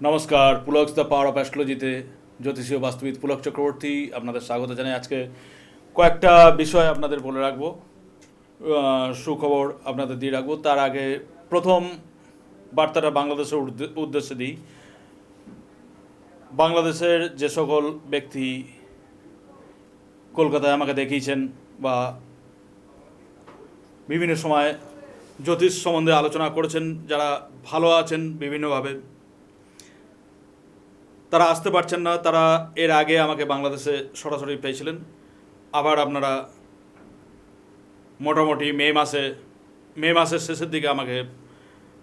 নমস্কার, পুলকস the power of অ্যাস্ট্রোলজিতে জ্যোতিষীয় বাস্তবিক পুলক চক্রবর্তী আপনাদের স্বাগত জানাই। আজকে কয়েকটা বিষয় আপনাদের বলে রাখবো, সুখবর আপনাদের দিয়ে রাখবো। তার আগে প্রথম বার্তাটা বাংলাদেশের উদ্দেশ্যে দিই। বাংলাদেশের যে সকল ব্যক্তি কলকাতায় আমাকে দেখিয়েছেন বা বিভিন্ন সময় জ্যোতিষ সম্বন্ধে আলোচনা করেছেন, যারা ভালো আছেন বিভিন্নভাবে, তারা আসতে পারছেন না। তারা এর আগে আমাকে বাংলাদেশে সরাসরি পেয়েছিলেন। আবার আপনারা মোটামুটি মে মাসের শেষের দিকে আমাকে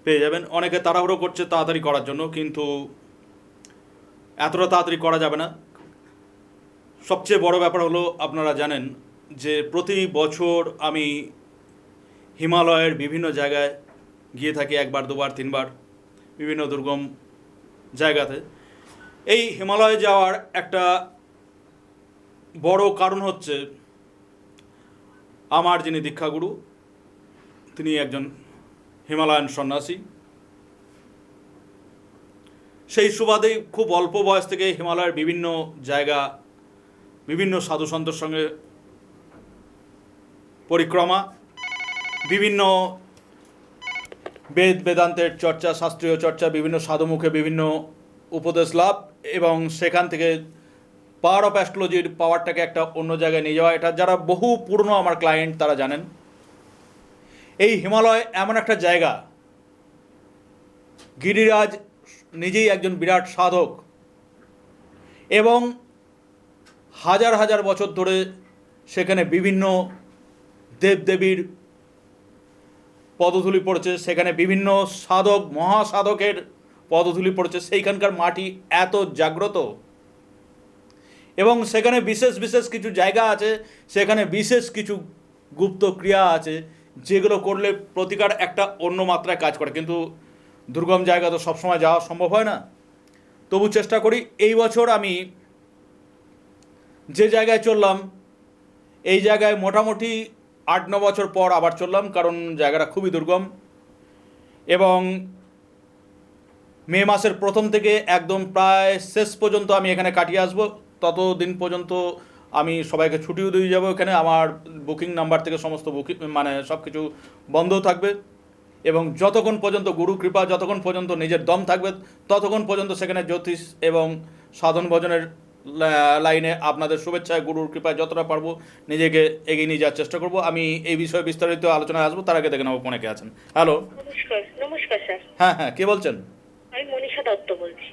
পেয়ে যাবেন। অনেকে তাড়াহুড়ো করছে তাড়াতাড়ি করার জন্য, কিন্তু এতটা তাড়াতাড়ি করা যাবে না। সবচেয়ে বড় ব্যাপার হলো, আপনারা জানেন যে প্রতি বছর আমি হিমালয়ের বিভিন্ন জায়গায় গিয়ে থাকি, একবার দুবার তিনবার, বিভিন্ন দুর্গম জায়গাতে। এই হিমালয়ে যাওয়ার একটা বড় কারণ হচ্ছে, আমার যিনি দীক্ষাগুরু তিনি একজন হিমালয়ান সন্ন্যাসী। সেই সুবাদেই খুব অল্প বয়স থেকে হিমালয়ের বিভিন্ন জায়গা, বিভিন্ন সাধু সন্তের সঙ্গে পরিক্রমা, বিভিন্ন বেদান্তের চর্চা, শাস্ত্রীয় চর্চা, বিভিন্ন সাধুমুখে বিভিন্ন উপদেশ লাভ, এবং সেখান থেকে পাওয়ার অফ অ্যাস্ট্রোলজির পাওয়ারটাকে একটা অন্য জায়গায় নিয়ে যাওয়া। এটা যারা বহু পুরনো আমার ক্লায়েন্ট তারা জানেন। এই হিমালয় এমন একটা জায়গা, গিরিরাজ নিজেই একজন বিরাট সাধক, এবং হাজার হাজার বছর ধরে সেখানে বিভিন্ন দেবদেবীর পদধূলি পড়েছে, সেখানে বিভিন্ন সাধক মহাসাধকের পদধূলি পড়েছে। সেইখানকার মাটি এত জাগ্রত, এবং সেখানে বিশেষ বিশেষ কিছু জায়গা আছে, সেখানে বিশেষ কিছু গুপ্ত ক্রিয়া আছে, যেগুলো করলে প্রতিকার একটা অন্য মাত্রায় কাজ করে। কিন্তু দুর্গম জায়গা তো সবসময় যাওয়া সম্ভব হয় না, তবু চেষ্টা করি। এই বছর আমি যে জায়গায় চললাম, এই জায়গায় মোটামুটি 8-9 বছর পর আবার চললাম, কারণ জায়গাটা খুবই দুর্গম। এবং মে মাসের প্রথম থেকে একদম প্রায় শেষ পর্যন্ত আমি এখানে কাটিয়ে আসবো। ততদিন পর্যন্ত আমি সবাইকে ছুটিও দিয়ে যাবো। এখানে আমার বুকিং নাম্বার থেকে সমস্ত বুকিং সব কিছু বন্ধ থাকবে, এবং যতক্ষণ পর্যন্ত গুরু কৃপা, যতক্ষণ পর্যন্ত নিজের দম থাকবে, ততক্ষণ পর্যন্ত সেখানে জ্যোতিষ এবং সাধন ভজনের লাইনে আপনাদের শুভেচ্ছায়, গুরুর কৃপায় যতটা পারবো নিজেকে এগিয়ে নিয়ে যাওয়ার চেষ্টা করব। আমি এই বিষয়ে বিস্তারিত আলোচনায় আসবো, তার আগে দেখে নেবো ফোনে কে আছেন। হ্যালো। নমস্কার। নমস্কার স্যার। হ্যাঁ, কে বলছেন? আমি মনীষা দত্ত বলছি।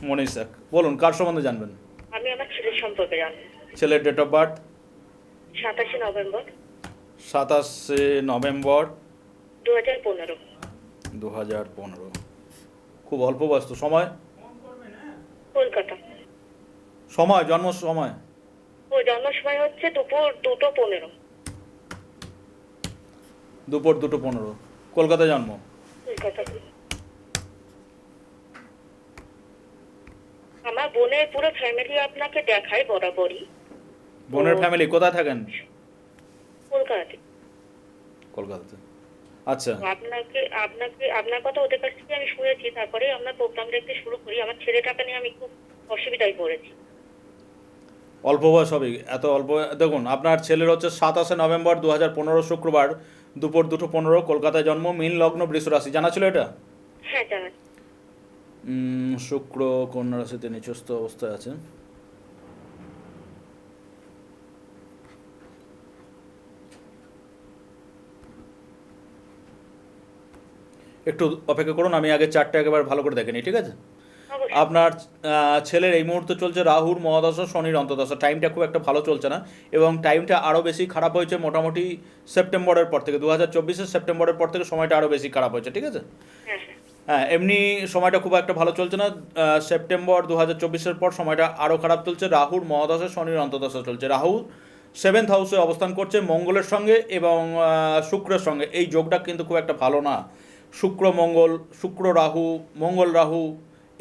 মনীষা, বলুন কার সম্বন্ধে জানবেন? আমি আমার ছেলের সম্পর্কে জানবো। ছেলের date of birth? 27 November 27 November 2015। 2015। খুব অল্প বয়স তো। সময়? কলকাতা। সময়, জন্ম সময়? ও জন্ম সময় হচ্ছে দুপুর 2:15। দুপুর 2:15। কলকাতায় জন্ম? কলকাতা। আমার বোনের পুরো ফ্যামিলি আপনাকে দেখায় বরাবরই। বোনের ফ্যামিলি কোথায় থাকেন? কলকাতাতে। কলকাতাতে, আচ্ছা। আপনাকে আপনাকে আপনার কথা ওদের কাছ থেকে আমি শুনেছি, তারপরে আমরা প্রোগ্রাম দেখতে শুরু করি। আমার ছেলেটাকে নিয়ে আমি খুব অসুবিধায় পড়েছি। অল্প বয়স হবে এত অল্প? দেখুন, আপনার ছেলের হচ্ছে 27 নভেম্বর 2015 শুক্রবার দুপুর 2:15, কলকাতায় জন্ম, মীন লগ্ন, বৃষ রাশি। জানা ছিল এটা? হ্যাঁ, জানা। শুক্র কন্যা রাশিতে নিচস্থ অবস্থায় আছে। একটু অপেক্ষা করুন, আমি আগে চারটে একেবারে ভালো করে দেখে নিই, ঠিক আছে? অবশ্যই। আপনার ছেলের এই মুহূর্তে চলছে রাহুর মহাদশা, শনির অন্তর্দশা। টাইমটা খুব একটা ভালো চলছে না, এবং টাইমটা আরও বেশি খারাপ হয়েছে মোটামুটি সেপ্টেম্বরের পর থেকে, 2024-এর সেপ্টেম্বরের পর থেকে সময়টা আরও বেশি খারাপ হয়েছে, ঠিক আছে? হ্যাঁ, হ্যাঁ। হ্যাঁ, এমনি সময়টা খুব একটা ভালো চলছে না। সেপ্টেম্বর 2024-এর পর সময়টা আরও খারাপ চলছে। রাহুর মহাদশা, শনির অন্তর্দশা চলছে। রাহু 7th হাউসে অবস্থান করছে মঙ্গলের সঙ্গে এবং শুক্রের সঙ্গে। এই যোগটা কিন্তু খুব একটা ভালো না। শুক্র মঙ্গল, শুক্র রাহু, মঙ্গল রাহু,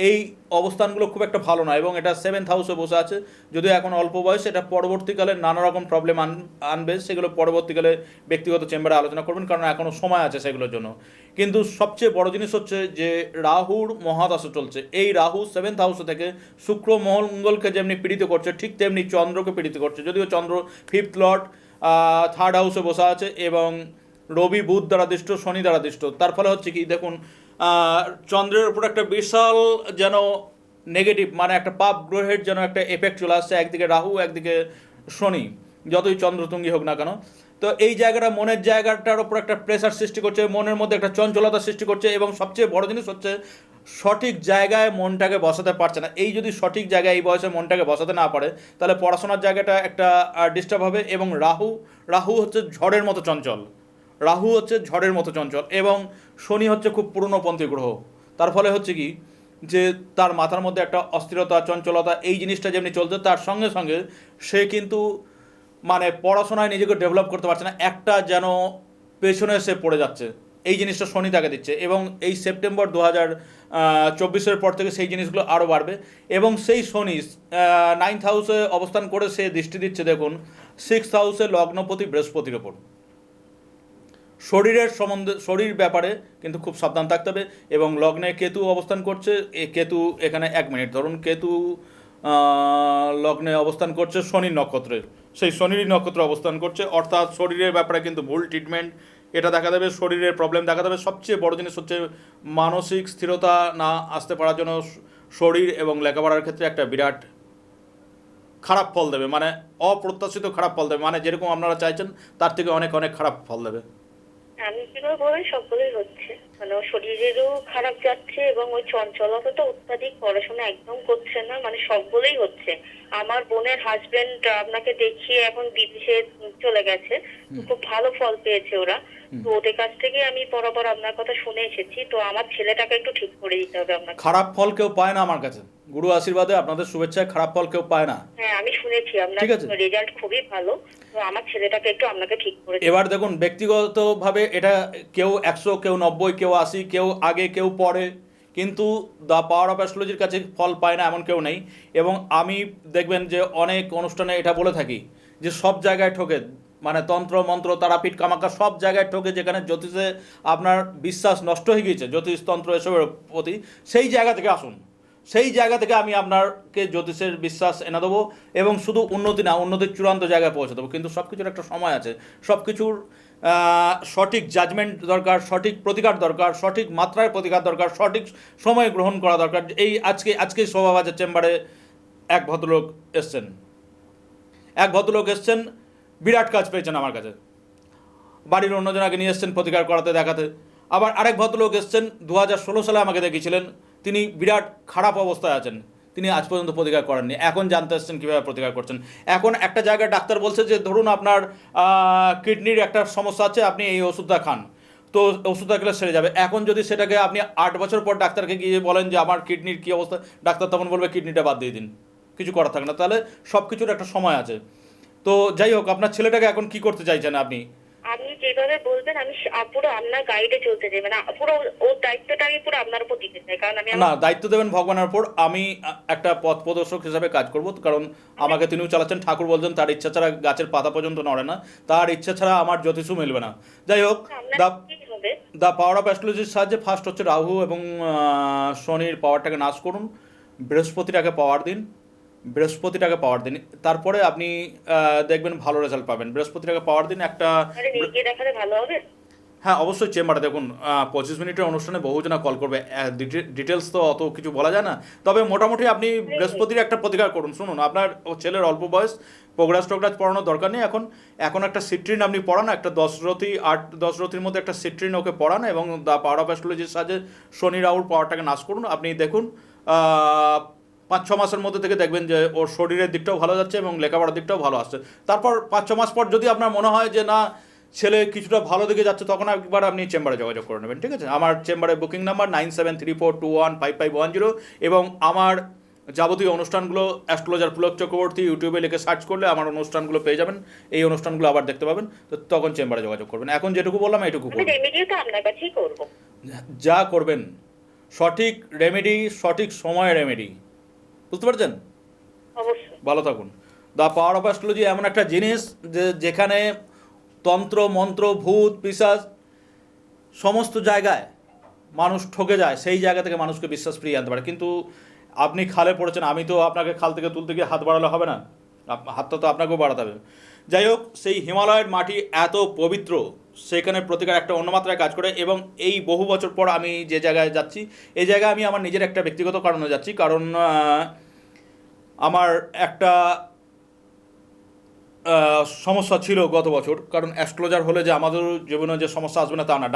এই অবস্থানগুলো খুব একটা ভালো না, এবং এটা 7th হাউসে বসে আছে। যদিও এখন অল্প বয়স, এটা পরবর্তীকালে নানা রকম প্রবলেম আনবে, সেগুলো পরবর্তীকালে ব্যক্তিগত চেম্বারে আলোচনা করবেন, কারণ এখনও সময় আছে সেগুলোর জন্য। কিন্তু সবচেয়ে বড় জিনিস হচ্ছে যে রাহুর মহাদশা চলছে। এই রাহু 7th হাউসে থেকে শুক্র মঙ্গলকে যেমনি পীড়িত করছে, ঠিক তেমনি চন্দ্রকে পীড়িত করছে। যদিও চন্দ্র 5th লর্ড 3rd হাউসে বসে আছে, এবং রবি বুধ দ্বারা দৃষ্ট, শনি দ্বারা দৃষ্ট। তার ফলে হচ্ছে কি দেখুন, চন্দ্রের উপর একটা বিশাল যেন নেগেটিভ, মানে একটা পাপ গ্রহের যেন একটা এফেক্ট চলে আসছে, একদিকে রাহু একদিকে শনি, যতই চন্দ্রতুঙ্গি হোক না কেন। তো এই জায়গাটা মনের জায়গাটার উপর একটা প্রেসার সৃষ্টি করছে, মনের মধ্যে একটা চঞ্চলতা সৃষ্টি করছে, এবং সবচেয়ে বড় জিনিস হচ্ছে সঠিক জায়গায় মনটাকে বসাতে পারছে না। এই যদি সঠিক জায়গায় এই বয়সে মনটাকে বসাতে না পারে, তাহলে পড়াশোনার জায়গাটা একটা ডিস্টার্ব হবে। এবং রাহু হচ্ছে ঝড়ের মতো চঞ্চল, রাহু হচ্ছে ঝড়ের মতো চঞ্চল, এবং শনি হচ্ছে খুব পুরনোপন্থী গ্রহ। তার ফলে হচ্ছে কি যে তার মাথার মধ্যে একটা অস্থিরতা, চঞ্চলতা, এই জিনিসটা যেমনি চলছে, তার সঙ্গে সঙ্গে সে কিন্তু মানে পড়াশোনায় নিজেকে ডেভেলপ করতে পারছে না, একটা যেন পেছনে সে পড়ে যাচ্ছে। এই জিনিসটা শনি তাকে দিচ্ছে, এবং এই সেপ্টেম্বর 2024-এর পর থেকে সেই জিনিসগুলো আরও বাড়বে। এবং সেই শনি 9th হাউসে অবস্থান করে সে দৃষ্টি দিচ্ছে দেখুন 6th হাউসে লগ্নপতি বৃহস্পতির ওপর। শরীরের সম্বন্ধে, শরীর ব্যাপারে কিন্তু খুব সাবধান থাকতে হবে। এবং লগ্নে কেতু অবস্থান করছে, কেতু এখানে 1 মিনিট ধরুন, কেতু লগ্নে অবস্থান করছে শনির নক্ষত্রে, সেই শনির নক্ষত্রে অবস্থান করছে, অর্থাৎ শরীরের ব্যাপারে কিন্তু ভুল ট্রিটমেন্ট এটা দেখা দেবে, শরীরের প্রবলেম দেখা দেবে। সবচেয়ে বড় জিনিস হচ্ছে মানসিক স্থিরতা না আসতে পারার জন্য শরীর এবং লেখাপড়ার ক্ষেত্রে একটা বিরাট খারাপ ফল দেবে, মানে অপ্রত্যাশিত খারাপ ফল দেবে, মানে যেরকম আপনারা চাইছেন তার থেকে অনেক অনেক খারাপ ফল দেবে। আমি যেভাবে বলেন সবগুলোই হচ্ছে, মানে ওর শরীরেরও খারাপ যাচ্ছে, এবং ওই চঞ্চলতা তো অত্যাধিক, পড়াশোনা একদম করছে না, মানে সবগুলোই হচ্ছে। আমার বোনের হাজবেন্ড আপনাকে দেখিয়ে এখন বিদেশে চলে গেছে, খুব ভালো ফল পেয়েছে ওরা। তো ওদের কাছ থেকে আমি বরাবর আপনার কথা শুনে এসেছি। তো আমার ছেলেটাকে একটু ঠিক করে দিতে হবে আপনাকে। খারাপ ফল কেউ পায় না আমার কাছে, গুরু আশীর্বাদে আপনাদের শুভেচ্ছায় খারাপ ফল কেউ পায় না। হ্যাঁ, আমি শুনেছি আপনার ঠিক আছে, রেজাল্ট খুবই ভালো। তো আমার ছেলেটাকে একটু আপনাকে ঠিক করে দিতে এবার দেখুন ব্যক্তিগতভাবে এটা কেউ 100, কেউ 90, কেউ 80, কেউ আগে কেউ পরে, কিন্তু দ্য পাওয়ার অফ অ্যাস্ট্রোলজির কাছে ফল পায় না এমন কেউ নেই। এবং আমি দেখবেন যে অনেক অনুষ্ঠানে এটা বলে থাকি যে সব জায়গায় ঠকে, মানে তন্ত্র মন্ত্র তারাপীঠ কামাখ্যা সব জায়গায় ঠকে, যেখানে জ্যোতিষে আপনার বিশ্বাস নষ্ট হয়ে গিয়েছে, জ্যোতিষতন্ত্র এসবের প্রতি, সেই জায়গা থেকে আসুন, সেই জায়গা থেকে আমি আপনাকে জ্যোতিষের বিশ্বাস এনে দেবো, এবং শুধু উন্নতি না, উন্নতির চূড়ান্ত জায়গায় পৌঁছে দেবো। কিন্তু সব কিছুর একটা সময় আছে, সব কিছুর সঠিক জাজমেন্ট দরকার, সঠিক প্রতিকার দরকার, সঠিক মাত্রায় প্রতিকার দরকার, সঠিক সময় গ্রহণ করা দরকার। এই আজকে শোভাবাজার চেম্বারে এক ভদ্রলোক এসছেন, বিরাট কাজ পেয়েছেন আমার কাছে, বাড়ির অন্যজনাকে নিয়ে এসছেন প্রতিকার করাতে দেখাতে। আবার আরেক ভদ্রলোক এসছেন 2016 সালে আমাকে দেখিয়েছিলেন, তিনি বিরাট খারাপ অবস্থায় আছেন, তিনি আজ পর্যন্ত প্রতিকার করেননি, এখন জানতে এসছেন কীভাবে প্রতিকার করছেন। এখন একটা জায়গায় ডাক্তার বলছে যে ধরুন আপনার কিডনির একটা সমস্যা আছে, আপনি এই ওষুধটা খান, তো ওষুধটা খেলে সেরে যাবে। এখন যদি সেটাকে আপনি 8 বছর পর ডাক্তারকে গিয়ে বলেন যে আমার কিডনির কী অবস্থা, ডাক্তার তখন বলবে কিডনিটা বাদ দিয়ে দিন, কিছু করার থাকে না। তাহলে সব কিছুর একটা সময় আছে। তো যাই হোক, আপনার ছেলেটাকে এখন কি করতে চাইছেন আপনি? আপনি যেভাবে বলবেন আমি পুরো আপনার গাইডে চলতে চাই, মানে পুরো ওর দায়িত্বটা আমি পুরো আপনার উপর দিতে চাই, কারণ আমি না, দায়িত্ব দেবেন ভগবানের উপর, আমি একটা পথ প্রদর্শক হিসাবে কাজ করব, কারণ আমাকে তিনিও চালাচ্ছেন। ঠাকুর বলছেন তার ইচ্ছা ছাড়া গাছের পাতা পর্যন্ত নড়ে না, তার ইচ্ছা ছাড়া আমার জ্যোতিষও মিলবে না। যাই হোক, দ্য পাওয়ার অফ অ্যাস্ট্রোলজির সাহায্যে ফার্স্ট হচ্ছে রাহু এবং শনির পাওয়ারটাকে নাশ করুন, বৃহস্পতিটাকে পাওয়ার দিন, তারপরে আপনি দেখবেন ভালো রেজাল্ট পাবেন। বৃহস্পতিটাকে পাওয়ার দিন একটা। দেখালে ভালো হবে। হ্যাঁ, অবশ্যই চেম্বারে দেখুন, 25 মিনিটের অনুষ্ঠানে বহুজনা কল করবে, ডিটেলস তো অত কিছু বলা যায় না। তবে মোটামুটি আপনি বৃহস্পতির একটা প্রতিকার করুন। শুনুন, আপনার ছেলের অল্প বয়স, প্রোগ্রাস টোগ্রাস পড়ানোর দরকার নেই। এখন একটা সিট্রিন আপনি পড়ান, একটা 10 রতির মধ্যে একটা সিট্রিন ওকে পড়ান, এবং দ্য পাওয়ার অফ অ্যাস্ট্রোলজির সাহায্যে শনি রাহুর পাওয়ারটাকে নাশ করুন। আপনি দেখুন 5-6 মাসের মধ্যে থেকে দেখবেন যে ওর শরীরের দিকটাও ভালো যাচ্ছে এবং লেখাপড়ার দিকটাও ভালো আসছে। তারপর 5-6 মাস পর যদি আপনার মনে হয় যে না, ছেলে কিছুটা ভালো দিকে যাচ্ছে, তখন একবার আপনি চেম্বারে যোগাযোগ করে নেবেন। ঠিক আছে, আমার চেম্বারে বুকিং নাম্বার 9734215510, এবং আমার যাবতীয় অনুষ্ঠানগুলো অ্যাস্ট্রোলজার পুলক চক্রবর্তী ইউটিউবে লিখে সার্চ করলে আমার অনুষ্ঠানগুলো পেয়ে যাবেন, এই অনুষ্ঠানগুলো আবার দেখতে পাবেন। তো তখন চেম্বারে যোগাযোগ করবেন। এখন যেটুকু বললাম এইটুকু করবেন, আপনার কাছেই করব। যা করবেন সঠিক রেমেডি, সঠিক সময়ে রেমেডি, বুঝতে পারছেন? অবশ্যই। ভালো থাকুন। দ্য পাওয়ার অফ অ্যাস্ট্রোলজি এমন একটা জিনিস যেখানে তন্ত্র মন্ত্র ভূত পিশাচ সমস্ত জায়গায় মানুষ ঠকে যায়, সেই জায়গা থেকে মানুষকে বিশ্বাস ফিরিয়ে আনতে পারে। কিন্তু আপনি খালে পড়েছেন, আমি তো আপনাকে খাল থেকে তুলতে গিয়ে হাত বাড়ালে হবে না, হাতটা তো আপনাকেও বাড়াতে হবে। যাই হোক, সেই হিমালয়ের মাটি এত পবিত্র, সেখানে প্রতিকার একটা অন্য মাত্রায় কাজ করে। এবং এই বহু বছর পর আমি যে জায়গায় যাচ্ছি, এই জায়গায় আমি আমার নিজের একটা ব্যক্তিগত কারণে যাচ্ছি। কারণ আমার একটা সমস্যা ছিল গত বছর। কারণ অ্যাস্ট্রোলজার হলে যে আমাদের জীবনে যে সমস্যা আসবে না তা না,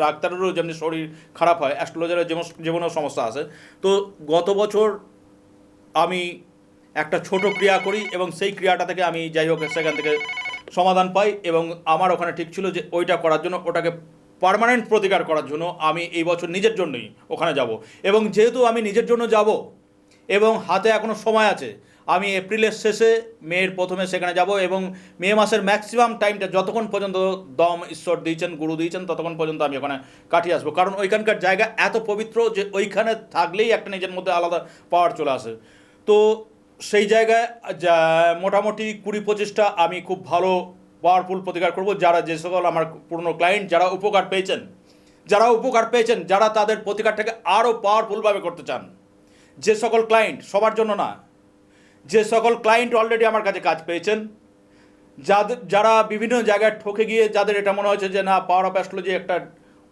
ডাক্তারেরও যেমনি শরীর খারাপ হয়, অ্যাস্ট্রোলজারের জীবনেও সমস্যা আছে। তো গত বছর আমি একটা ছোট ক্রিয়া করি এবং সেই ক্রিয়াটা থেকে আমি যাই হোক সেখান থেকে সমাধান পাই। এবং আমার ওখানে ঠিক ছিল যে ওইটা করার জন্য, ওটাকে পার্মানেন্ট প্রতিকার করার জন্য আমি এই বছর নিজের জন্যই ওখানে যাব। এবং যেহেতু আমি নিজের জন্য যাব এবং হাতে এখনও সময় আছে, আমি এপ্রিলের শেষে মের প্রথমে সেখানে যাব। এবং মে মাসের ম্যাক্সিমাম টাইমটা যতক্ষণ পর্যন্ত দম ঈশ্বর দিয়েছেন, গুরু দিয়েছেন, ততক্ষণ পর্যন্ত আমি ওখানে কাটিয়ে আসবো। কারণ ওইখানকার জায়গা এত পবিত্র যে ওইখানে থাকলেই একটা নিজের মধ্যে আলাদা পাওয়ার চলে আসে। তো সেই জায়গায় মোটামুটি 20-25টা আমি খুব ভালো পাওয়ারফুল প্রতিকার করব। যারা যে সকল আমার পুরনো ক্লায়েন্ট যারা উপকার পেয়েছেন, যারা তাদের প্রতিকারটাকে আরও পাওয়ারফুলভাবে করতে চান, যে সকল ক্লায়েন্ট, সবার জন্য না, যে সকল ক্লায়েন্ট অলরেডি আমার কাছে কাজ পেয়েছেন, যারা বিভিন্ন জায়গায় ঠকে গিয়ে যাদের এটা মনে হয়েছে যে না, পাওয়ার অফ অ্যাস্ট্রোলজি একটা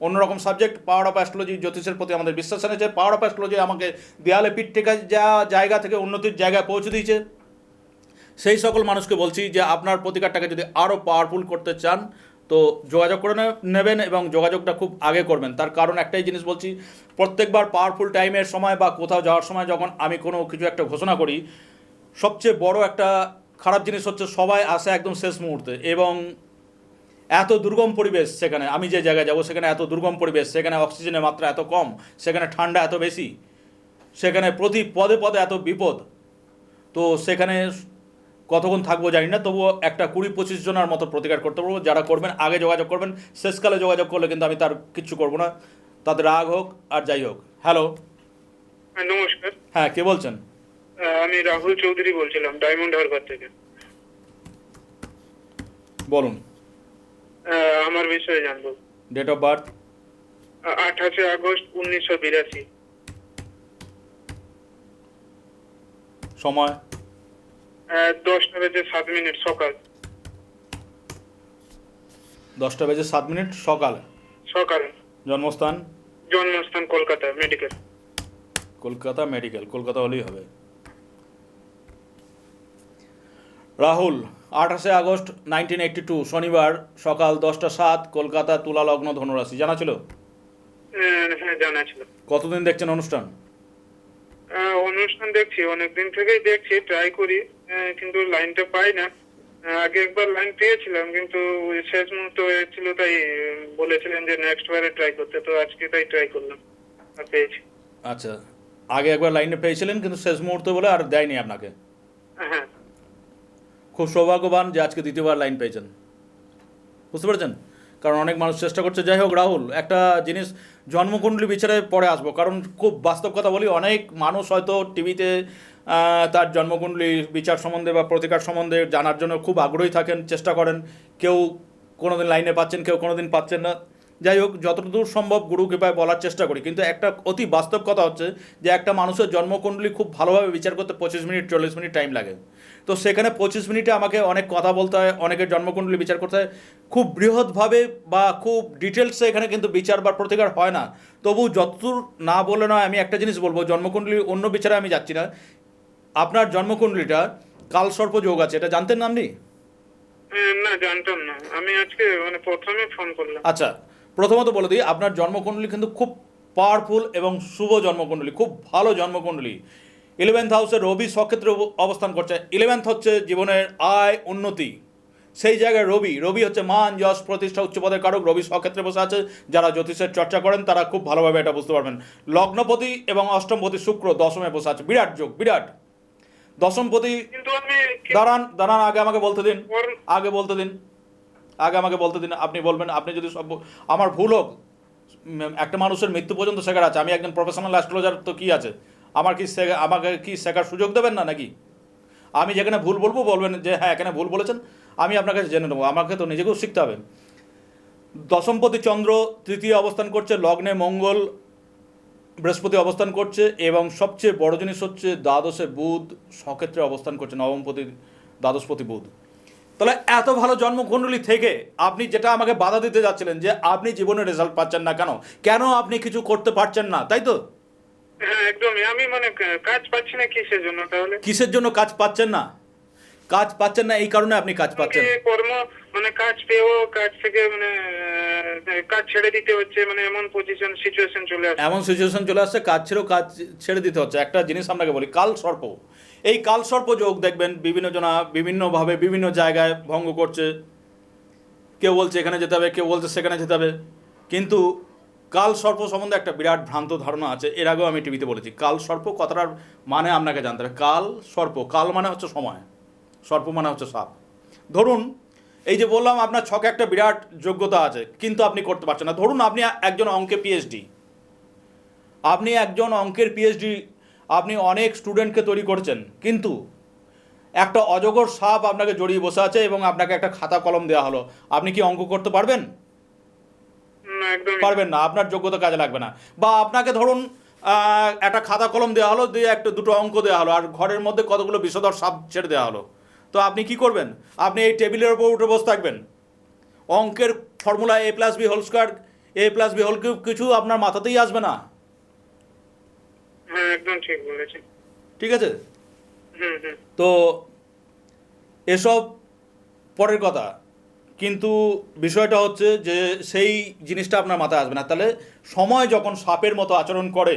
অন্যরকম সাবজেক্ট, পাওয়ার অফ অ্যাস্ট্রোলজি জ্যোতিষের প্রতি আমাদের বিশ্বাস এনেছে, পাওয়ার অফ অ্যাস্ট্রোলজি আমাকে দেয়ালে পিঠ থেকে যা জায়গা থেকে উন্নতির জায়গায় পৌঁছে দিয়েছে, সেই সকল মানুষকে বলছি যে আপনার প্রতিকারটাকে যদি আরও পাওয়ারফুল করতে চান তো যোগাযোগ করে নেবেন এবং যোগাযোগটা খুব আগে করবেন। তার কারণ একটাই জিনিস বলছি, প্রত্যেকবার পাওয়ারফুল টাইমের সময় বা কোথাও যাওয়ার সময় যখন আমি কোনো কিছু একটা ঘোষণা করি, সবচেয়ে বড় একটা খারাপ জিনিস হচ্ছে সবাই আসে একদম শেষ মুহূর্তে। এবং এত দুর্গম পরিবেশ সেখানে, আমি যে জায়গায় যাব সেখানে এত দুর্গম পরিবেশ, সেখানে অক্সিজেনের মাত্রা এত কম, সেখানে ঠান্ডা এত বেশি, সেখানে প্রতি পদে পদে এত বিপদ। তো সেখানে কতক্ষণ থাকবো জানি না, তবুও একটা 20-25 জনের মতো প্রতিকার করতে পারবো। যারা করবেন আগে যোগাযোগ করবেন, শেষকালে যোগাযোগ করলে কিন্তু আমি তার কিচ্ছু করবো না, তাদের রাগ হোক আর যাই হোক। হ্যালো, হ্যাঁ নমস্কার। হ্যাঁ কে বলছেন? আমি রাহুল চৌধুরী বলছিলাম ডায়মন্ড হারবার থেকে। বলুন। আমার বিষয়ে জানবো। Date of birth? 28 আগস্ট 1982। সময়? 10:07 সকাল। 10:07 সকাল। সকাল। জন্মস্থান? জন্মস্থান কলকাতা মেডিকেল। কলকাতা মেডিকেল, কলকাতা হলেই হবে। রাহুল, 28 আগস্ট 1982 শনিবার সকাল 10:07 কলকাতা, তুলা লগ্ন, ধনুরাশি। জানা ছিল? হ্যাঁ জানা ছিল। কতদিন দেখছেন অনুষ্ঠান? অনুষ্ঠান দেখছি, অনেকদিন থেকেই দেখছি, ট্রাই করি, কিন্তু লাইনটা পাই না। আগে একবার লাইন পেয়েছিলাম কিন্তু শেষ মুহূর্তে হয়েছিল, তাই বলেছিলেন যে নেক্সট বারে ট্রাই করতে, তো আজকে তাই ট্রাই করলাম আর পেয়েছি। আচ্ছা, আগে একবার লাইনে পেয়েছিলেন কিন্তু শেষ মুহূর্তে বলে আর দেয়নি আপনাকে। হ্যাঁ। খুব সৌভাগ্যবান যে আজকে দ্বিতীয়বার লাইন পেয়েছেন, বুঝতে পারছেন? কারণ অনেক মানুষ চেষ্টা করছে। যাই হোক রাহুল, একটা জিনিস জন্মকুণ্ডলী বিচারে পরে আসবো, কারণ খুব বাস্তব কথা বলি, অনেক মানুষ হয়তো টিভিতে তার জন্মকুণ্ডলী বিচার সম্বন্ধে বা প্রতিকার সম্বন্ধে জানার জন্য খুব আগ্রহী থাকেন, চেষ্টা করেন। কেউ কোনো দিন লাইনে পাচ্ছেন, কেউ কোনো দিন পাচ্ছেন না। যাই হোক, যতদূর সম্ভব গুরু কৃপায় বলার চেষ্টা করি। কিন্তু একটা অতি বাস্তব কথা হচ্ছে যে একটা মানুষের জন্মকুণ্ডলী খুব ভালোভাবে বিচার করতে 25 মিনিট 40 মিনিট টাইম লাগে। তো সেখানে 25 মিনিটে আমাকে অনেক কথা বলতে হয়, অনেকের জন্মকুণ্ডলী বিচার করতে হয় খুব বৃহৎভাবে বা খুব ডিটেলসে। এখানে কিন্তু বিচার বা প্রতিকার হয় না। তবু যতদূর না বলে নয়, আমি একটা জিনিস বলবো, জন্মকুণ্ডলীর অন্য বিচারে আমি যাচ্ছি না। আপনার জন্মকুণ্ডলীটা কালসর্প যোগ আছে, এটা জানতেন না আপনি? না জানতাম না, আমি আজকে প্রথমে ফোন করলাম। আচ্ছা, প্রথমত বলে দিই, আপনার জন্মকুণ্ডলী কিন্তু খুব পাওয়ারফুল এবং শুভ জন্মকুণ্ডলী, খুব ভালো জন্মকুণ্ডলী। 11th হাউসে রবি স্বক্ষেত্রে অবস্থান করছে। 11th হচ্ছে জীবনের আয় উন্নতি, সেই জায়গায় রবি হচ্ছে মান যশ প্রতিষ্ঠা উচ্চপদের কারক। রবি স্বক্ষেত্রে বসে আছে। যারা জ্যোতিষের চর্চা করেন তারা খুব ভালোভাবে এটা বুঝতে পারবেন। লগ্নপতি এবং অষ্টমপতি শুক্র দশমে বসে আছে, বিরাট যোগ, বিরাট। দশমপতি, কিন্তু আমি দাঁড়ান আগে আমাকে বলতে দিন, আগে আমাকে বলতে দিন, আপনি বলবেন। আপনি যদি সব আমার ভুল হোক একটা মানুষের মৃত্যু পর্যন্ত শেখার আছে। আমি একজন প্রফেশনাল অ্যাস্ট্রোলজার, তো কি আছে, আমাকে কি শেখার সুযোগ দেবেন না নাকি? আমি যেখানে ভুল বলবো বলবেন যে হ্যাঁ এখানে ভুল বলেছেন, আমি আপনার কাছে জেনে নেবো। আমাকে তো নিজেকেও শিখতে হবে। দশমপতি চন্দ্র তৃতীয় অবস্থান করছে, লগ্নে মঙ্গল বৃহস্পতি অবস্থান করছে, এবং সবচেয়ে বড় জিনিস হচ্ছে দ্বাদশে বুধ সক্ষেত্রে অবস্থান করছে, নবমপতি দ্বাদশপতি বুধ। তাহলে এত ভালো জন্মকুণ্ডলী থেকে আপনি যেটা আমাকে বাধা দিতে যাচ্ছিলেন যে আপনি জীবনে রেজাল্ট পাচ্ছেন না, কেন আপনি কিছু করতে পারছেন না, তাই তো? হ্যাঁ একদমই। আমি মানে কাজ পাচ্ছি না, কিসের জন্য তাহলে? কিসের জন্য কাজ পাচ্ছেন না? কাজ পাচ্ছেন না এই কারণে আপনি কাজ পাচ্ছেন। কর্ম মানে কাজ পেয়েও কাজ থেকে মানে কাজ ছেড়ে দিতে হচ্ছে, মানে এমন সিচুয়েশন চলে আসছে। এমন সিচুয়েশন চলে আসছে কাজ ছেড়ে দিতে হচ্ছে। একটা জিনিস আপনাকে বলি, কাল সর্প, এই কাল সর্প যোগ দেখবেন বিভিন্ন জনা বিভিন্নভাবে বিভিন্ন জায়গায় ভঙ্গ করছে। কেউ বলছে এখানে যেতে হবে, কেউ বলছে সেখানে যেতে হবে, কিন্তু কাল সর্প সম্বন্ধে একটা বিরাট ভ্রান্ত ধারণা আছে। এর আগেও আমি টিভিতে বলেছি। কাল সর্প কথাটার মানে আপনাকে জানতে হবে। কাল সর্প, কাল মানে হচ্ছে সময়, সর্প মানে হচ্ছে সাপ। ধরুন এই যে বললাম আপনার ছকে একটা বিরাট যোগ্যতা আছে কিন্তু আপনি করতে পারছেন না। ধরুন আপনি একজন অঙ্কের পিএইচডি, আপনি অনেক স্টুডেন্টকে তৈরি করছেন, কিন্তু একটা অজগর সাপ আপনাকে জড়িয়ে বসে আছে এবং আপনাকে একটা খাতা কলম দেওয়া হলো, আপনি কি অঙ্ক করতে পারবেন? না, একদমই পারবেন না, আপনার যোগ্যতা কাজে লাগবে না। বা আপনাকে ধরুন একটা খাতা কলম দেওয়া হলো, দিয়ে দুটো অঙ্ক দেওয়া হলো, আর ঘরের মধ্যে কতগুলো বিষধর সাপ ছেড়ে দেওয়া হলো, তো আপনি কি করবেন? আপনি এই টেবিলের ওপর উঠে বসে থাকবেন। অঙ্কের ফর্মুলা a+b² a+b³ কিছু আপনার মাথাতেই আসবে না। হ্যাঁ একদম ঠিক বলেছেন। ঠিক আছে? হুম হুম। তো এসব পরের কথা, কিন্তু বিষয়টা হচ্ছে যে সেই জিনিসটা আপনার মাথায় আসবে না। তাহলে সময় যখন সাপের মতো আচরণ করে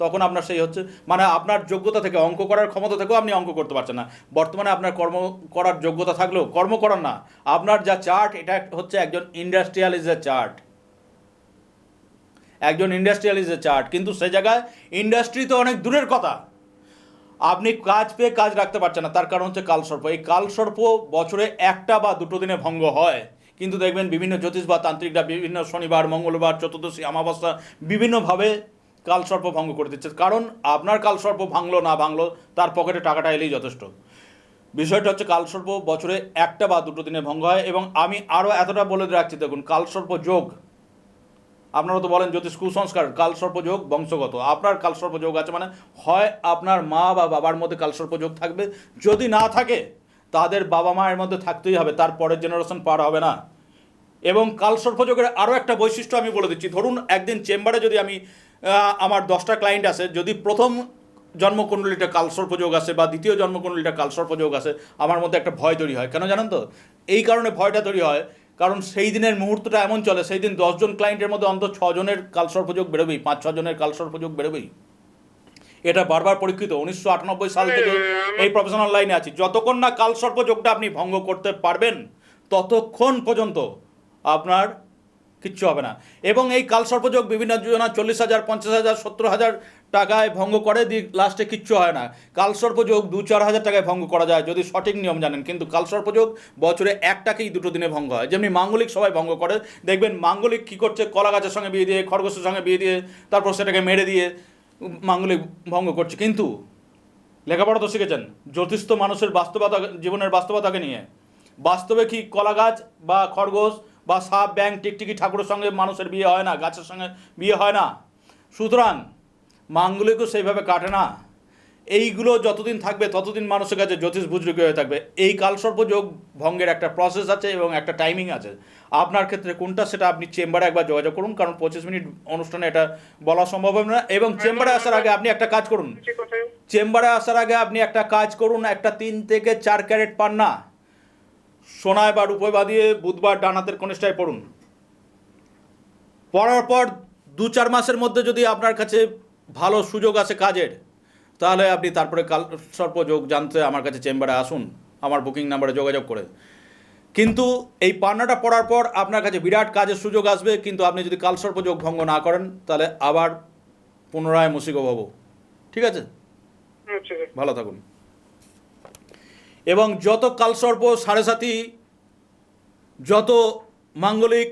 তখন আপনার সেই হচ্ছে মানে আপনার যোগ্যতা থেকে, অঙ্ক করার ক্ষমতা থেকেও আপনি অঙ্ক করতে পারছেন না। বর্তমানে আপনার কর্ম করার যোগ্যতা থাকলেও কর্ম করার না। আপনার যা চার্ট, এটা হচ্ছে একজন ইন্ডাস্ট্রিয়ালিস্টের চার্ট, কিন্তু সে জায়গায় ইন্ডাস্ট্রি তো অনেক দূরের কথা। আপনি কাজ পেয়ে কাজ রাখতে পারছেন না, তার কারণ হচ্ছে কালসর্প। এই কালসর্প বছরে একটা বা দুটো দিনে ভঙ্গ হয়, কিন্তু দেখবেন বিভিন্ন জ্যোতিষ বা তান্ত্রিকরা বিভিন্ন শনিবার, মঙ্গলবার, চতুর্দশী, অমাবস্যা বিভিন্নভাবে কালসর্প ভঙ্গ করে দিচ্ছে। কারণ আপনার কালসর্প ভাঙলো না ভাঙলো, তার পকেটে টাকাটা এলেই যথেষ্ট। বিষয়টা হচ্ছে কালসর্প বছরে একটা বা দুটো দিনে ভঙ্গ হয়। এবং আমি আরও এতটা বলে রাখছি, দেখুন কালসর্প যোগ, আপনারা তো বলেন জ্যোতিষ কুসংস্কার, কালসর্প যোগ বংশগত। আপনার কালসর্প যোগ আছে মানে হয় আপনার মা বা বাবার মধ্যে কালসর্প যোগ থাকবে, যদি না থাকে তাদের বাবা মায়ের মধ্যে থাকতেই হবে, তার পরের জেনারেশন পার হবে না। এবং কালসর্প যোগের আরও একটা বৈশিষ্ট্য আমি বলে দিচ্ছি। ধরুন একদিন চেম্বারে যদি আমার 10টা ক্লায়েন্ট আসে, যদি প্রথম জন্মকুণ্ডলীটা কালসর্প যোগ আসে বা দ্বিতীয় জন্মকুণ্ডলীটা কালসর্প যোগ আসে, আমার মধ্যে একটা ভয় তৈরি হয়। কেন জানেন তো? এই কারণে ভয়টা তৈরি হয়, কারণ সেই দিনের মুহূর্তটা এমন চলে, সেই দিন 10 জন ক্লায়েন্টের মধ্যে অন্তত 6 জনের কালসর্পযোগ বেরোবেই, 5-6 জনের কালসর্পযোগ বেরোবেই। এটা বারবার পরীক্ষিত। 1998 সাল থেকে এই প্রফেশনাল লাইনে আছি। যতক্ষণ না কালসর্পযোগটা আপনি ভঙ্গ করতে পারবেন ততক্ষণ পর্যন্ত আপনার কিচ্ছু হবে না। এবং এই কালসর্পযোগ বিভিন্ন জনা 40,000, 50,000, 70,000 টাকায় ভঙ্গ করে, দিয়ে লাস্টে কিচ্ছু হয় না। কালসর্পযোগ 2-4 হাজার টাকায় ভঙ্গ করা যায় যদি সঠিক নিয়ম জানেন, কিন্তু কালসর্পযোগ বছরে একটাকেই দুটো দিনে ভঙ্গ হয়। যেমনি মাঙ্গলিক সবাই ভঙ্গ করে, দেখবেন মাঙ্গলিক কী করছে, কলা গাছের সঙ্গে বিয়ে দিয়ে, খরগোশের সঙ্গে বিয়ে দিয়ে, তারপর সেটাকে মেরে দিয়ে মাঙ্গলিক ভঙ্গ করছে। কিন্তু লেখাপড়া তো শিখেছেন, জ্যোতিষ তো মানুষের বাস্তবতা, জীবনের বাস্তবতাকে নিয়ে। বাস্তবে কি কলা গাছ বা খরগোশ বা সাপ, ব্যাং, টিকটিকি ঠাকুরের সঙ্গে মানুষের বিয়ে হয় না, গাছের সঙ্গে বিয়ে হয় না। সুতরাং মাঙ্গলিকও সেইভাবে কাটে না। এইগুলো যতদিন থাকবে ততদিন মানুষের কাছে জ্যোতিষ বুজরুকি হয়ে থাকবে। এই কালসর্প যোগ ভঙ্গের একটা প্রসেস আছে এবং একটা টাইমিং আছে। আপনার ক্ষেত্রে কোনটা সেটা আপনি চেম্বারে একবার যোগাযোগ করুন, কারণ 25 মিনিট অনুষ্ঠানে এটা বলা সম্ভব হবে না। এবং চেম্বারে আসার আগে আপনি একটা কাজ করুন, একটা 3 থেকে 4 ক্যারেট পান্না সোনায় বা রূপোয় বাঁধিয়ে বুধবার ডান হাতের কনিষ্ঠায় পড়ুন। পড়ার পর 2-4 মাসের মধ্যে যদি আপনার কাছে ভালো সুযোগ আছে কাজের, তাহলে আপনি তারপরে কালসর্প যোগ জানতে আমার কাছে চেম্বারে আসুন, আমার বুকিং নাম্বারে যোগাযোগ করে। কিন্তু এই পান্নাটা পড়ার পর আপনার কাছে বিরাট কাজের সুযোগ আসবে, কিন্তু আপনি যদি কালসর্প যোগ ভঙ্গ না করেন তাহলে আবার পুনরায় মুসিবত হব। ঠিক আছে? ভালো থাকুন। এবং যত কালসর্প, সাড়ে সাতি, যত মাঙ্গলিক,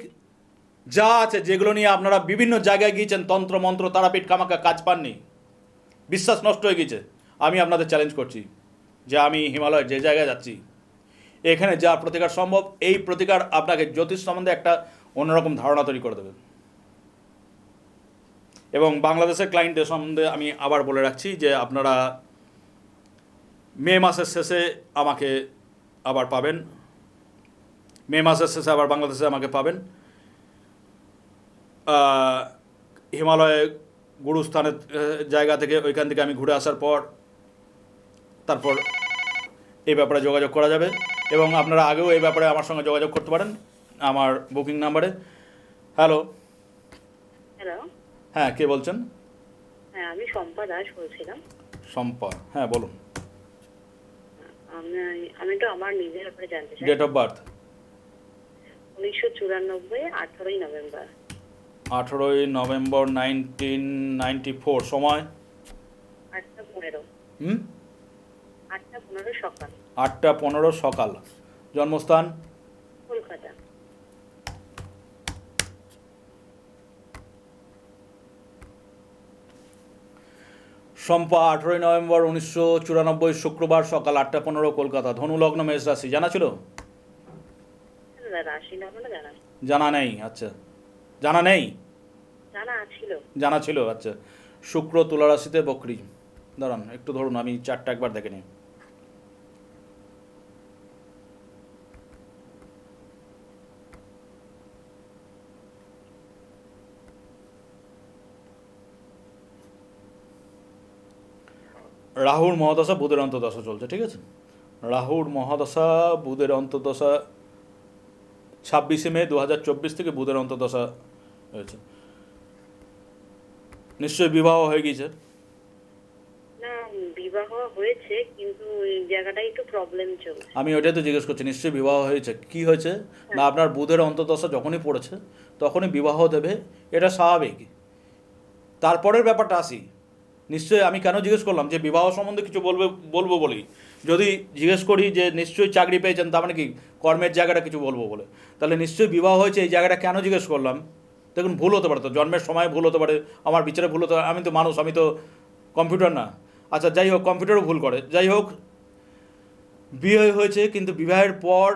যা আছে, যেগুলো নিয়ে আপনারা বিভিন্ন জায়গায় গিয়েছেন, তন্ত্র মন্ত্র তারাপীঠ কামাখ্যা, কাজ পাননি, বিশ্বাস নষ্ট হয়ে গেছে, আমি আপনাদের চ্যালেঞ্জ করছি যে আমি হিমালয় যে জায়গায় যাচ্ছি এখানে যা প্রতিকার সম্ভব, এই প্রতিকার আপনাকে জ্যোতিষ সম্বন্ধে একটা অন্যরকম ধারণা তৈরি করে দেবে। এবং বাংলাদেশের ক্লায়েন্টদের সম্বন্ধে আমি আবার বলে রাখছি যে আপনারা মে মাসের শেষে আমাকে আবার পাবেন, মে মাসের শেষে আবার বাংলাদেশে আমাকে পাবেন। হিমালয়ে গুরুস্থানের জায়গা থেকে, ওইখান থেকে আমি ঘুরে আসার পর তারপর এই ব্যাপারে যোগাযোগ করা যাবে। এবং আপনারা আগেও এই ব্যাপারে আমার সঙ্গে যোগাযোগ করতে পারেন আমার বুকিং নাম্বারে। হ্যালো, হ্যালো, হ্যাঁ কে বলছেন? হ্যাঁ আমি শম্পা দাস বলছিলাম। শম্পা, হ্যাঁ বলুন। আমি তো আমার নিজের ব্যাপারে জানতে চাই। Date of birth? 1994, 18ই নভেম্বর। 18ই নভেম্বর 1994। সময়? 8টা 15। 8টা 15 সকাল। 8টা 15 সকাল। জন্মস্থান? কলকাতা। শম্পা, 18ই নভেম্বর 1994, শুক্রবার, সকাল 8টা 15, কলকাতা। ধনু লগ্ন, মেষ রাশি। জানা ছিল? রাশি লগ্নটা জানা জানা নেই? আচ্ছা, জানা নেই, ছিল। জানা ছিল। আচ্ছা, শুক্র তুলা রাশিতে, বকরি। দাঁড়ান একটু ধরুন, আমি চারটা একবার দেখে নিই। রাহুর মহাদশা, বুধের অন্তর্দশা চলছে, ঠিক আছে? রাহুর মহাদশা, বুধের অন্তর্দশা 26শে মে 2024 থেকে বুধের অন্তর্দশা হয়েছে। নিশ্চয়ই বিবাহ হয়ে গিয়েছে? না, বিবাহ হয়েছে কিন্তু ওই জায়গাটাই একটু প্রবলেম চলছে। আমি ওইটাই তো জিজ্ঞেস করছি, নিশ্চয়ই বিবাহ হয়েছে। কি হয়েছে না, আপনার বুধের অন্তর্দশা যখনই পড়েছে তখনই বিবাহ দেবে, এটা স্বাভাবিক। তারপরের ব্যাপারটা আসি। নিশ্চয়ই আমি কেন জিজ্ঞেস করলাম যে বিবাহ সম্বন্ধে কিছু বলবো বলি, যদি জিজ্ঞেস করি যে নিশ্চয়ই চাকরি পেয়েছেন, তার মানে কি কর্মের জায়গাটা কিছু বলবো বলে, তাহলে নিশ্চয়ই বিবাহ হয়েছে, এই জায়গাটা কেন জিজ্ঞেস করলাম? দেখুন, ভুল হতে পারে, তো জন্মের সময় ভুল হতে পারে, আমার বিচারে ভুল হতে পারে, আমি তো মানুষ, আমি তো কম্পিউটার না। আচ্ছা যাই হোক, কম্পিউটারও ভুল করে। যাই হোক, বিয়ে হয়েছে কিন্তু বিবাহের পর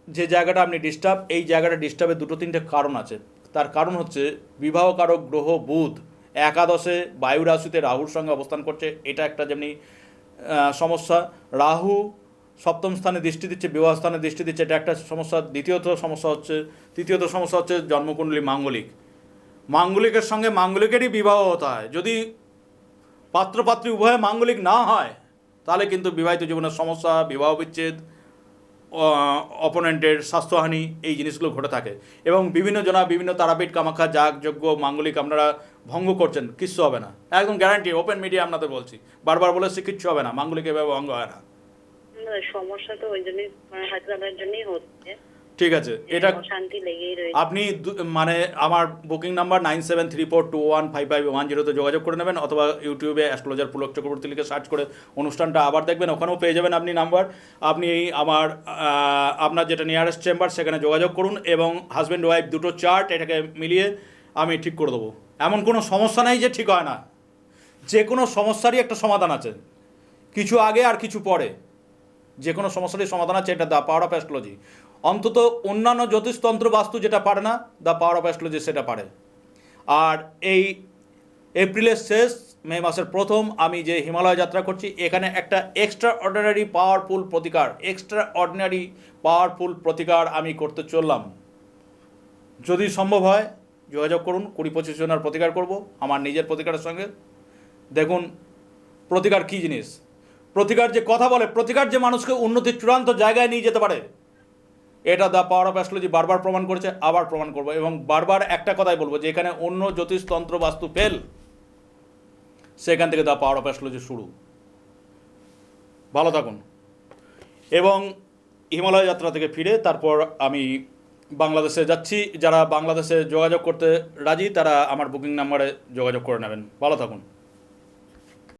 যে জায়গাটা আপনি ডিস্টার্ব, এই জায়গাটা ডিস্টার্বের 2-3টে কারণ আছে। তার কারণ হচ্ছে বিবাহকারক গ্রহ বুধ একাদশে বায়ু রাশিতে রাহুর সঙ্গে অবস্থান করছে, এটা একটা যেমনি সমস্যা। রাহু সপ্তম স্থানে দৃষ্টি দিচ্ছে, বিবাহ স্থানে দৃষ্টি দিচ্ছে, এটা একটা সমস্যা। তৃতীয়ত সমস্যা হচ্ছে জন্মকুণ্ডলী মাঙ্গলিক, মাঙ্গলিকের সঙ্গে মাঙ্গলিকেরই বিবাহ হতে হয়। যদি পাত্রপাত্রী উভয়ে মাঙ্গলিক না হয় তাহলে কিন্তু বিবাহিত জীবনের সমস্যা, বিবাহ বিচ্ছেদ, অপোনেন্টের স্বাস্থ্যহানি, এই জিনিসগুলো ঘটে থাকে। এবং বিভিন্ন তারাপীঠ কামাখ্যা যাগ যজ্ঞ মাঙ্গলিক আপনারা ভঙ্গ করছেন, কিচ্ছু হবে না, একদম গ্যারান্টি, ওপেন মিডিয়া আপনাদের বলছি, বারবার বলেছি কিচ্ছু হবে না, মাঙ্গলিক এভাবে ভঙ্গ হয় না। সমস্যা তো ওই জন্যই, হয়তো তাদের জন্যই হচ্ছে। ঠিক আছে, এটা শান্তি লেগেই রয়েছে। আপনি মানে আমার বুকিং নাম্বার 9734215510 যোগাযোগ করে নেবেন, অথবা ইউটিউবে অ্যাস্ট্রোলজার পুলক চক্রবর্তী লিখে সার্চ করে অনুষ্ঠানটা আবার দেখবেন, ওখানেও পেয়ে যাবেন আপনি নাম্বার। আপনি আপনার যেটা নিয়ারেস্ট চেম্বার সেখানে যোগাযোগ করুন, এবং হাজব্যান্ড ওয়াইফ দুটো চার্ট এটাকে মিলিয়ে আমি ঠিক করে দেবো। এমন কোনো সমস্যা নেই যে ঠিক হয় না, যে কোনো সমস্যারই একটা সমাধান আছে, কিছু আগে আর কিছু পরে, যে কোনো সমস্যারই সমাধান আছে। এটা দ্য পাওয়ার অফ অ্যাস্ট্রোলজি। অন্তত অন্যান্য জ্যোতিষতন্ত্র বাস্তু যেটা পারে না, দ্য পাওয়ার অফ অ্যাস্ট্রোলজি সেটা পারে। আর এই এপ্রিলের শেষ, মে মাসের প্রথম আমি যে হিমালয় যাত্রা করছি, এখানে একটা এক্সট্রা অর্ডিনারি পাওয়ারফুল প্রতিকার আমি করতে চললাম। যদি সম্ভব হয় যোগাযোগ করুন, 20-25 জনের প্রতিকার করব আমার নিজের প্রতিকারের সঙ্গে। দেখুন প্রতিকার কী জিনিস, প্রতিকার যে কথা বলে, প্রতিকার যে মানুষকে উন্নতির চূড়ান্ত জায়গায় নিয়ে যেতে পারে, এটা দ্য পাওয়ার অফ অ্যাস্ট্রোলজি বারবার প্রমাণ করেছে, আবার প্রমাণ করবো। এবং বারবার একটা কথাই বলবো যে এখানে অন্য জ্যোতিষতন্ত্র বাস্তু ফেল, সেখান থেকে দ্য পাওয়ার অফ অ্যাস্ট্রোলজি শুরু। ভালো থাকুন। এবং হিমালয় যাত্রা থেকে ফিরে তারপর আমি বাংলাদেশে যাচ্ছি। যারা বাংলাদেশে যোগাযোগ করতে রাজি তারা আমার বুকিং নাম্বারে যোগাযোগ করে নেবেন। ভালো থাকুন।